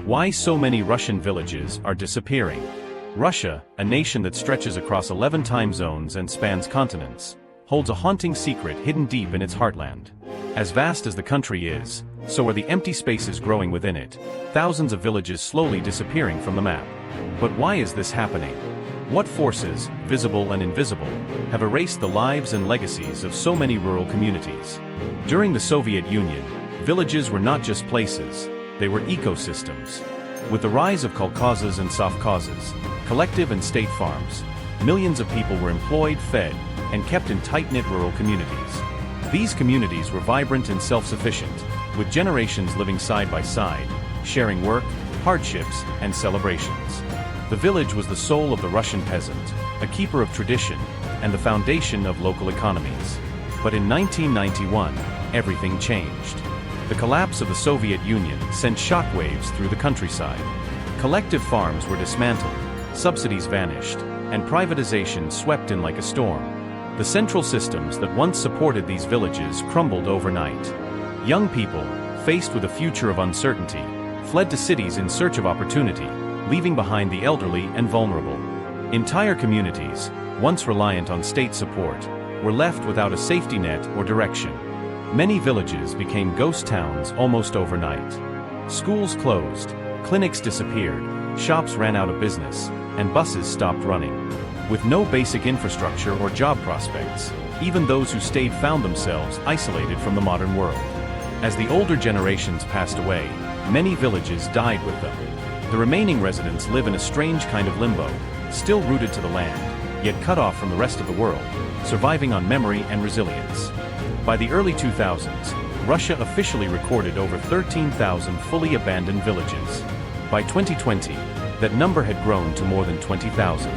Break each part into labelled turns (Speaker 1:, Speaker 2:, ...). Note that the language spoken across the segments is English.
Speaker 1: Why so many Russian villages are disappearing. Russia, a nation that stretches across 11 time zones and spans continents, holds a haunting secret hidden deep in its heartland. As vast as the country is, so are the empty spaces growing within it, thousands of villages slowly disappearing from the map. But why is this happening? What forces, visible and invisible, have erased the lives and legacies of so many rural communities? During the Soviet Union, villages were not just places, they were ecosystems. With the rise of kolkhozes and sovkhozes, collective and state farms, millions of people were employed, fed, and kept in tight-knit rural communities. These communities were vibrant and self-sufficient, with generations living side by side, sharing work, hardships, and celebrations. The village was the soul of the Russian peasant, a keeper of tradition, and the foundation of local economies. But in 1991, everything changed. The collapse of the Soviet Union sent shockwaves through the countryside. Collective farms were dismantled, subsidies vanished, and privatization swept in like a storm. The central systems that once supported these villages crumbled overnight. Young people, faced with a future of uncertainty, fled to cities in search of opportunity, leaving behind the elderly and vulnerable. Entire communities, once reliant on state support, were left without a safety net or direction. Many villages became ghost towns almost overnight. Schools closed, clinics disappeared, shops ran out of business, and buses stopped running. With no basic infrastructure or job prospects, even those who stayed found themselves isolated from the modern world. As the older generations passed away, many villages died with them. The remaining residents live in a strange kind of limbo, still rooted to the land, yet cut off from the rest of the world, surviving on memory and resilience. By the early 2000s, Russia officially recorded over 13,000 fully abandoned villages. By 2020, that number had grown to more than 20,000.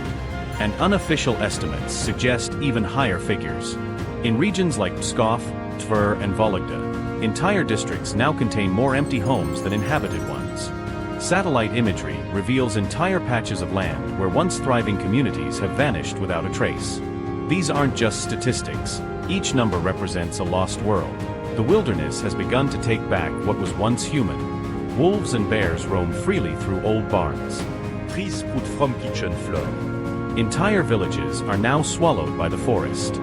Speaker 1: And unofficial estimates suggest even higher figures. In regions like Pskov, Tver, and Vologda, entire districts now contain more empty homes than inhabited ones. Satellite imagery reveals entire patches of land where once thriving communities have vanished without a trace. These aren't just statistics. Each number represents a lost world. The wilderness has begun to take back what was once human. Wolves and bears roam freely through old barns.
Speaker 2: Trees put from kitchen floor.
Speaker 1: Entire villages are now swallowed by the forest.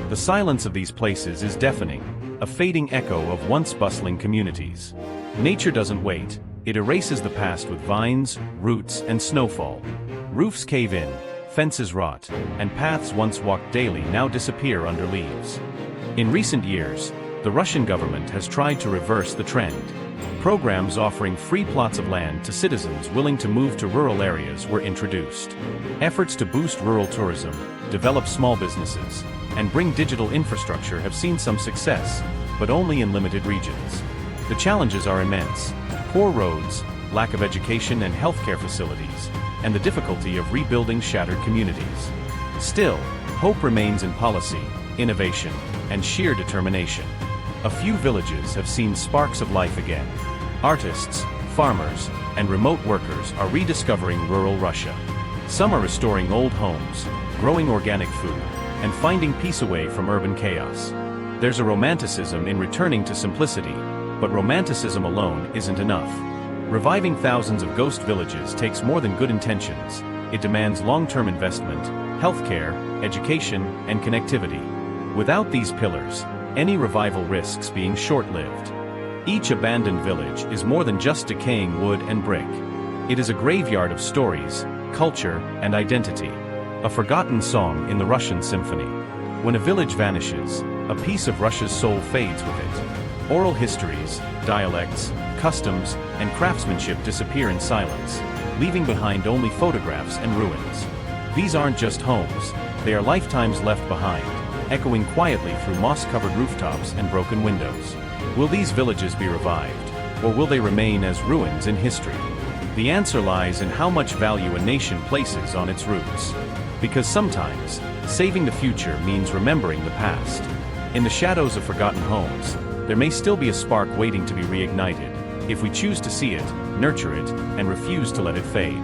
Speaker 1: The silence of these places is deafening, a fading echo of once bustling communities. Nature doesn't wait, it erases the past with vines, roots, and snowfall. Roofs cave in, fences rot, and paths once walked daily now disappear under leaves. In recent years, the Russian government has tried to reverse the trend. Programs offering free plots of land to citizens willing to move to rural areas were introduced. Efforts to boost rural tourism, develop small businesses, and bring digital infrastructure have seen some success, but only in limited regions. The challenges are immense: poor roads, lack of education and healthcare facilities, and the difficulty of rebuilding shattered communities. Still, hope remains in policy, innovation, and sheer determination. A few villages have seen sparks of life again. Artists, farmers, and remote workers are rediscovering rural Russia. Some are restoring old homes, growing organic food, and finding peace away from urban chaos. There's a romanticism in returning to simplicity, but romanticism alone isn't enough. Reviving thousands of ghost villages takes more than good intentions. It demands long-term investment, healthcare, education, and connectivity. Without these pillars, any revival risks being short-lived. Each abandoned village is more than just decaying wood and brick. It is a graveyard of stories, culture, and identity. A forgotten song in the Russian symphony. When a village vanishes, a piece of Russia's soul fades with it. Oral histories, dialects, customs, and craftsmanship disappear in silence, leaving behind only photographs and ruins. These aren't just homes, they are lifetimes left behind, echoing quietly through moss-covered rooftops and broken windows. Will these villages be revived, or will they remain as ruins in history? The answer lies in how much value a nation places on its roots. Because sometimes, saving the future means remembering the past. In the shadows of forgotten homes, there may still be a spark waiting to be reignited, if we choose to see it, nurture it, and refuse to let it fade.